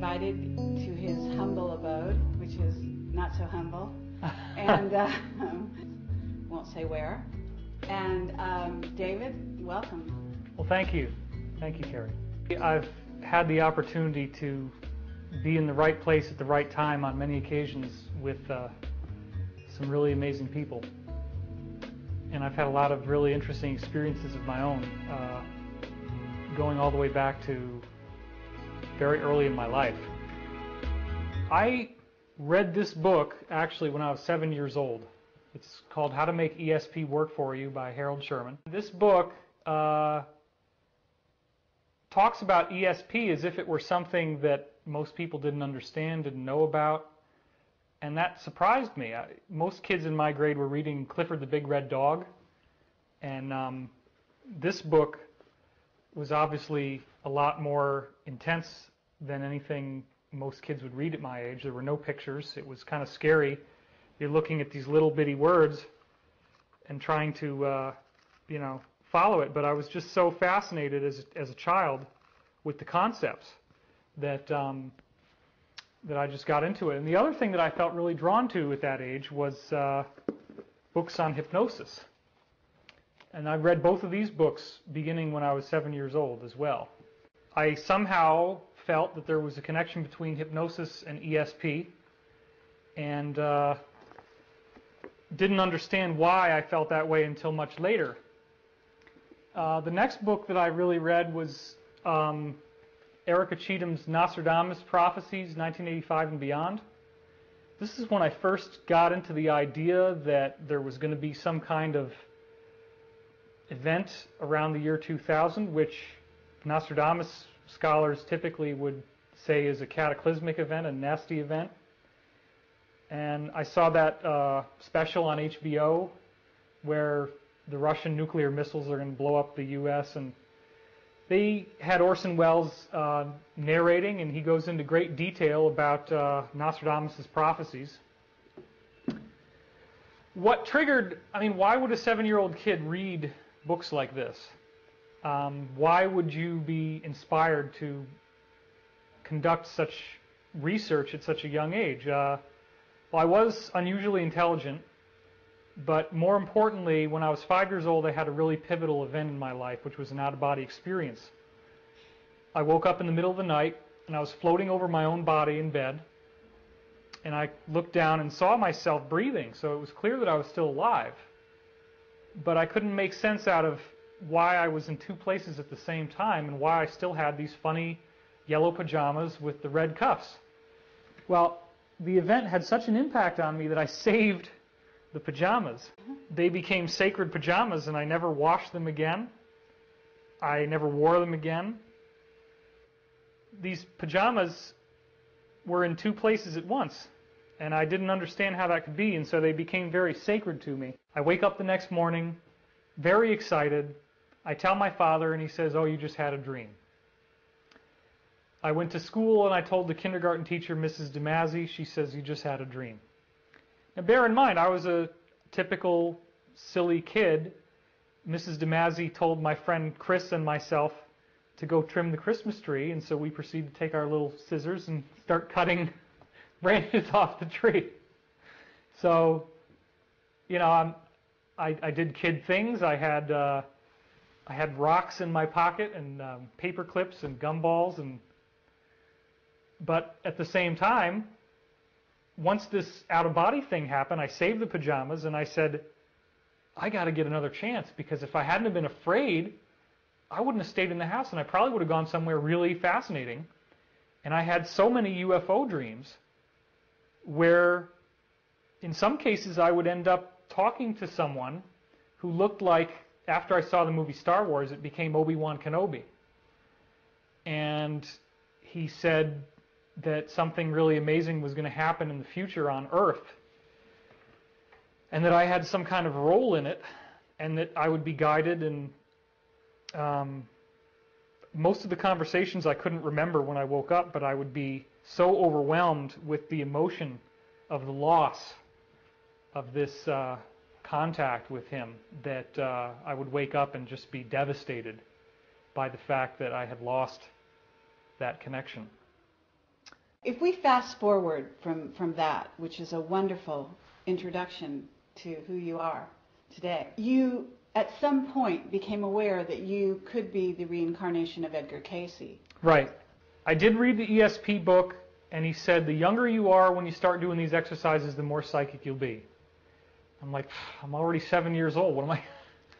invited to his humble abode, which is not so humble, and won't say where. And David, welcome. Well, thank you. Thank you, Carrie. I've had the opportunity to be in the right place at the right time on many occasions with some really amazing people. And I've had a lot of really interesting experiences of my own, going all the way back to very early in my life. I read this book actually when I was 7 years old. It's called How to Make ESP Work For You by Harold Sherman. This book talks about ESP as if it were something that most people didn't understand, didn't know about, and that surprised me. Most kids in my grade were reading Clifford the Big Red Dog, and this book was obviously a lot more intense than anything most kids would read at my age. There were no pictures. It was kind of scary. You're looking at these little bitty words and trying to, follow it. But I was just so fascinated as a child with the concepts that that I just got into it. And the other thing that I felt really drawn to at that age was books on hypnosis. And I read both of these books beginning when I was 7 years old as well. I somehow felt that there was a connection between hypnosis and ESP, and didn't understand why I felt that way until much later. The next book that I really read was Erica Cheatham's Nostradamus Prophecies, 1985 and Beyond. This is when I first got into the idea that there was going to be some kind of event around the year 2000, which Nostradamus scholars typically would say is a cataclysmic event, a nasty event. And I saw that special on HBO where the Russian nuclear missiles are going to blow up the U.S. and they had Orson Welles narrating, and he goes into great detail about Nostradamus' prophecies. What triggered, why would a 7-year-old kid read books like this? Why would you be inspired to conduct such research at such a young age? Well, I was unusually intelligent, but more importantly, when I was 5 years old, I had a really pivotal event in my life, which was an out-of-body experience. I woke up in the middle of the night, and I was floating over my own body in bed, and I looked down and saw myself breathing, so it was clear that I was still alive. But I couldn't make sense out of why I was in two places at the same time and why I still had these funny yellow pajamas with the red cuffs. Well, the event had such an impact on me that I saved the pajamas. They became sacred pajamas, and I never washed them again. I never wore them again. These pajamas were in two places at once, and I didn't understand how that could be, and so they became very sacred to me. I wake up the next morning, very excited. I tell my father, and he says, "Oh, you just had a dream." I went to school, and I told the kindergarten teacher, Mrs. DeMazzi. She says, "You just had a dream." Now, bear in mind, I was a typical silly kid. Mrs. DeMazzi told my friend Chris and myself to go trim the Christmas tree, and so we proceeded to take our little scissors and start cutting branches off the tree. So, I did kid things. I had rocks in my pocket and paper clips and gumballs, but at the same time, once this out-of-body thing happened, I saved the pajamas, and I said, I got to get another chance, because if I hadn't have been afraid, I wouldn't have stayed in the house, and I probably would have gone somewhere really fascinating. And I had so many UFO dreams where, in some cases, I would end up talking to someone who looked like, after I saw the movie Star Wars, it became Obi-Wan Kenobi. And he said that something really amazing was going to happen in the future on Earth, and that I had some kind of role in it, and that I would be guided. And most of the conversations I couldn't remember when I woke up, but I would be so overwhelmed with the emotion of the loss of this contact with him that I would wake up and just be devastated by the fact that I had lost that connection. If we fast forward from that, which is a wonderful introduction to who you are today, you at some point became aware that you could be the reincarnation of Edgar Cayce. Right. I did read the ESP book, and he said the younger you are when you start doing these exercises, the more psychic you'll be. I'm like, I'm already 7 years old. What am I?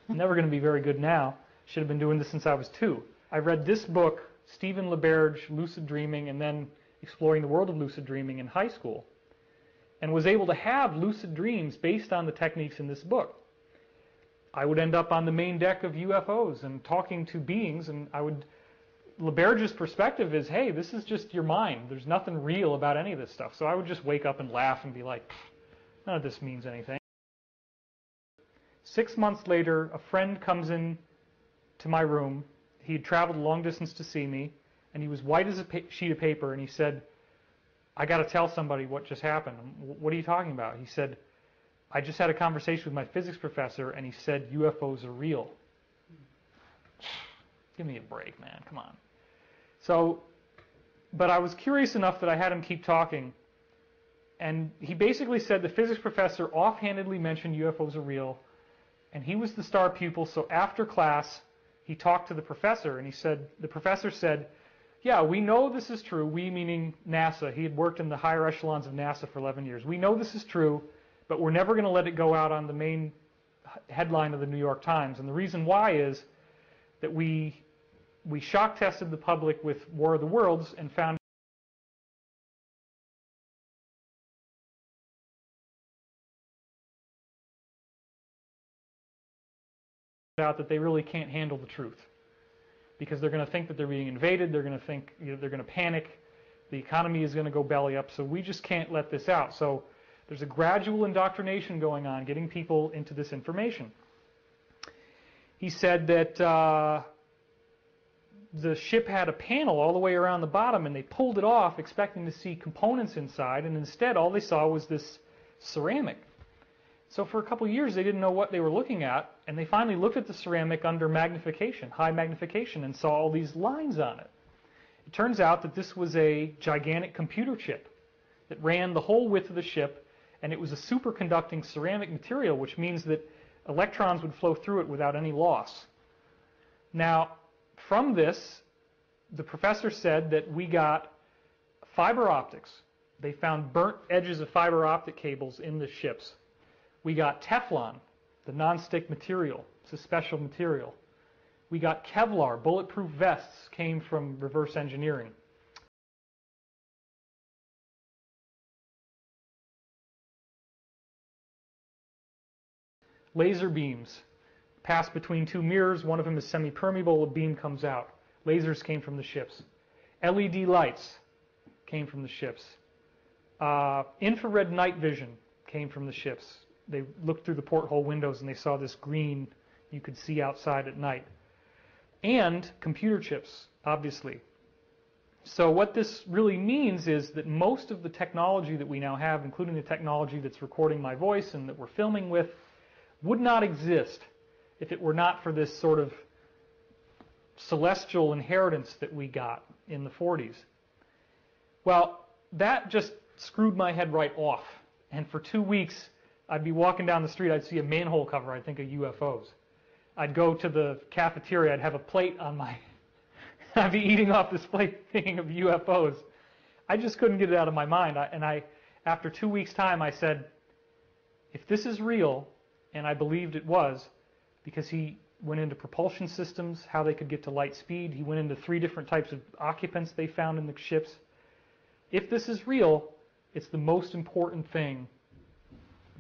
I'm never going to be very good now. Should have been doing this since I was 2. I read this book, Stephen LeBerge, Lucid Dreaming, and then Exploring the World of Lucid Dreaming in high school, and was able to have lucid dreams based on the techniques in this book. I would end up on the main deck of UFOs and talking to beings, and LeBerge's perspective is, hey, this is just your mind. There's nothing real about any of this stuff. So I would just wake up and laugh and be like, none of this means anything. 6 months later, a friend comes in to my room. He had traveled a long distance to see me, and he was white as a sheet of paper, and he said, I got to tell somebody what just happened. What are you talking about? He said, I just had a conversation with my physics professor, and he said UFOs are real. Give me a break, man. Come on. So, but I was curious enough that I had him keep talking, and he basically said the physics professor offhandedly mentioned UFOs are real, and he was the star pupil, so after class, he talked to the professor, and the professor said, yeah, we know this is true. We meaning NASA. He had worked in the higher echelons of NASA for 11 years. We know this is true, but we're never going to let it go out on the main headline of the New York Times. And the reason why is that we shock tested the public with War of the Worlds and found out that they really can't handle the truth, because they're going to think that they're being invaded. They're going to think, they're going to panic. The economy is going to go belly up. So we just can't let this out. So there's a gradual indoctrination going on, getting people into this information. He said that the ship had a panel all the way around the bottom, and they pulled it off expecting to see components inside, and instead all they saw was this ceramic. So for a couple of years they didn't know what they were looking at, and they finally looked at the ceramic under magnification, high magnification, and saw all these lines on it. It turns out that this was a gigantic computer chip that ran the whole width of the ship, and it was a superconducting ceramic material, which means that electrons would flow through it without any loss. Now, from this, the professor said that we got fiber optics. They found burnt edges of fiber optic cables in the ships. We got Teflon, the non-stick material. It's a special material. We got Kevlar, bulletproof vests came from reverse engineering. Laser beams pass between two mirrors. One of them is semi-permeable. A beam comes out. Lasers came from the ships. LED lights came from the ships. Infrared night vision came from the ships. They looked through the porthole windows and they saw this green you could see outside at night. And computer chips, obviously. So what this really means is that most of the technology that we now have, including the technology that's recording my voice and that we're filming with, would not exist if it were not for this sort of celestial inheritance that we got in the 40s. Well, that just screwed my head right off. And for 2 weeks, I'd be walking down the street, I'd see a manhole cover, I'd think of UFOs. I'd go to the cafeteria, I'd have a plate on my... I'd be eating off this plate thinking of UFOs. I just couldn't get it out of my mind. After 2 weeks' time, I said, if this is real, and I believed it was, because he went into propulsion systems, how they could get to light speed. He went into 3 different types of occupants they found in the ships. If this is real, it's the most important thing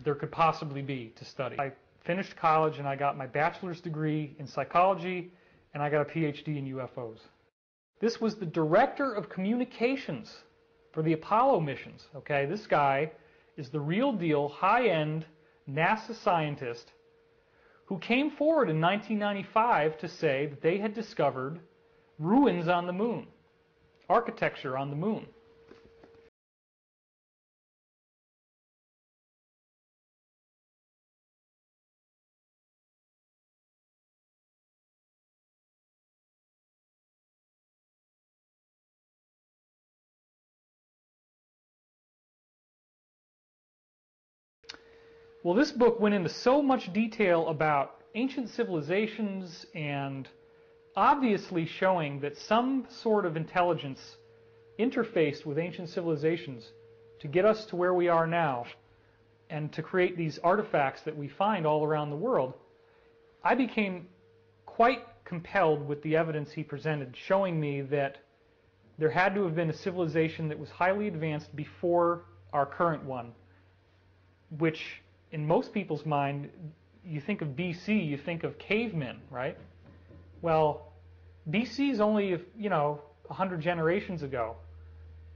there could possibly be to study. I finished college and I got my bachelor's degree in psychology and I got a PhD in UFOs. This was the director of communications for the Apollo missions. Okay, this guy is the real deal, high-end NASA scientist who came forward in 1995 to say that they had discovered ruins on the moon, architecture on the moon. Well, this book went into so much detail about ancient civilizations and obviously showing that some sort of intelligence interfaced with ancient civilizations to get us to where we are now and to create these artifacts that we find all around the world. I became quite compelled with the evidence he presented, showing me that there had to have been a civilization that was highly advanced before our current one, which in most people's mind, you think of BC, you think of cavemen, right? Well, BC is only, 100 generations ago,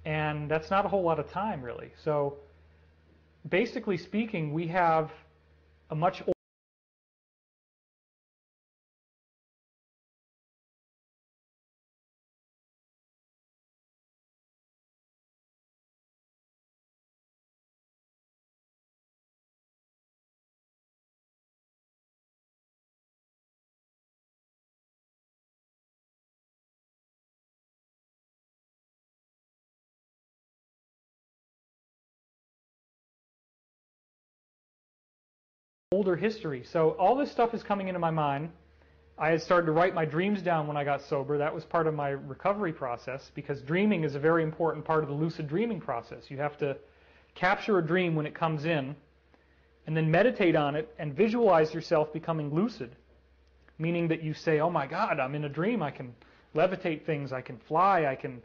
and that's not a whole lot of time, really. So, basically speaking, we have a much older history. So all this stuff is coming into my mind. I had started to write my dreams down when I got sober. That was part of my recovery process, because dreaming is a very important part of the lucid dreaming process. You have to capture a dream when it comes in, and then meditate on it and visualize yourself becoming lucid, meaning that you say, oh my God, I'm in a dream. I can levitate things. I can fly. I can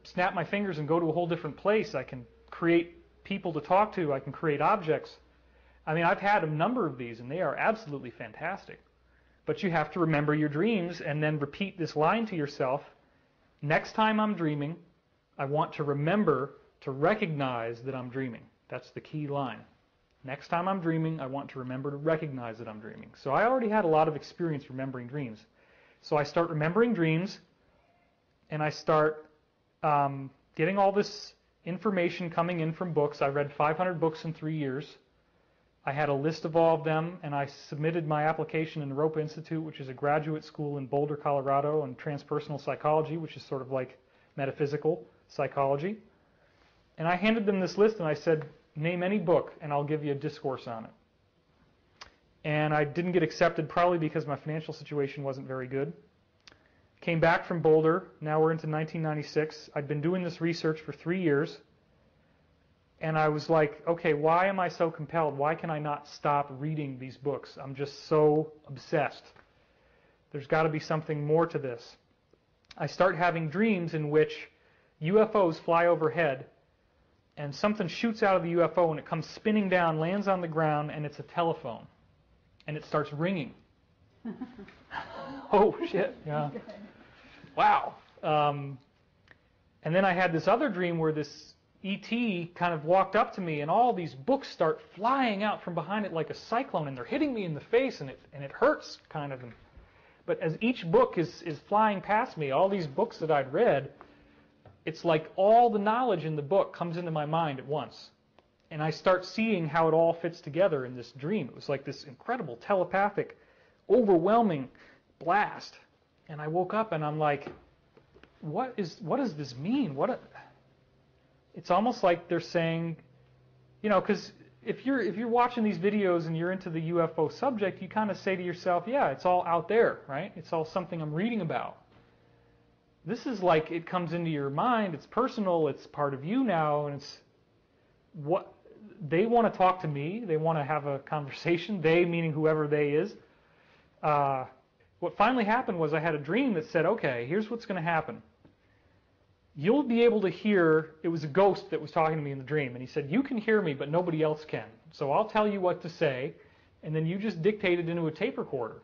snap my fingers and go to a whole different place. I can create people to talk to. I can create objects. I mean, I've had a number of these, and they are absolutely fantastic. But you have to remember your dreams and then repeat this line to yourself. Next time I'm dreaming, I want to remember to recognize that I'm dreaming. That's the key line. Next time I'm dreaming, I want to remember to recognize that I'm dreaming. So I already had a lot of experience remembering dreams. So I start remembering dreams, and I start getting all this information coming in from books. I read 500 books in 3 years. I had a list of all of them, and I submitted my application in the Ropa Institute, which is a graduate school in Boulder, Colorado, in transpersonal psychology, which is sort of like metaphysical psychology. And I handed them this list, and I said, name any book, and I'll give you a discourse on it. And I didn't get accepted, probably because my financial situation wasn't very good. Came back from Boulder. Now we're into 1996. I'd been doing this research for 3 years. And I was like, okay, why am I so compelled? Why can I not stop reading these books? I'm just so obsessed. There's got to be something more to this. I start having dreams in which UFOs fly overhead, and something shoots out of the UFO, and it comes spinning down, lands on the ground, and it's a telephone. And it starts ringing. Oh, shit. Yeah. Wow. And then I had this other dream where this E.T. kind of walked up to me, and all these books start flying out from behind it like a cyclone, and they're hitting me in the face, and it hurts, kind of. But as each book is flying past me, all these books that I'd read, it's like all the knowledge in the book comes into my mind at once. And I start seeing how it all fits together in this dream. It was like this incredible telepathic, overwhelming blast. And I woke up, and I'm like, what does this mean? It's almost like they're saying, because if you're watching these videos and you're into the UFO subject, you kind of say to yourself, yeah, it's all out there, right? It's all something I'm reading about. This is like it comes into your mind, it's personal, it's part of you now, and it's what they want to talk to me, they want to have a conversation, they meaning whoever they is. What finally happened was I had a dream that said, okay, here's what's going to happen. You'll be able to hear, it was a ghost that was talking to me in the dream, and he said, you can hear me, but nobody else can. So I'll tell you what to say, and then you just dictate it into a tape recorder.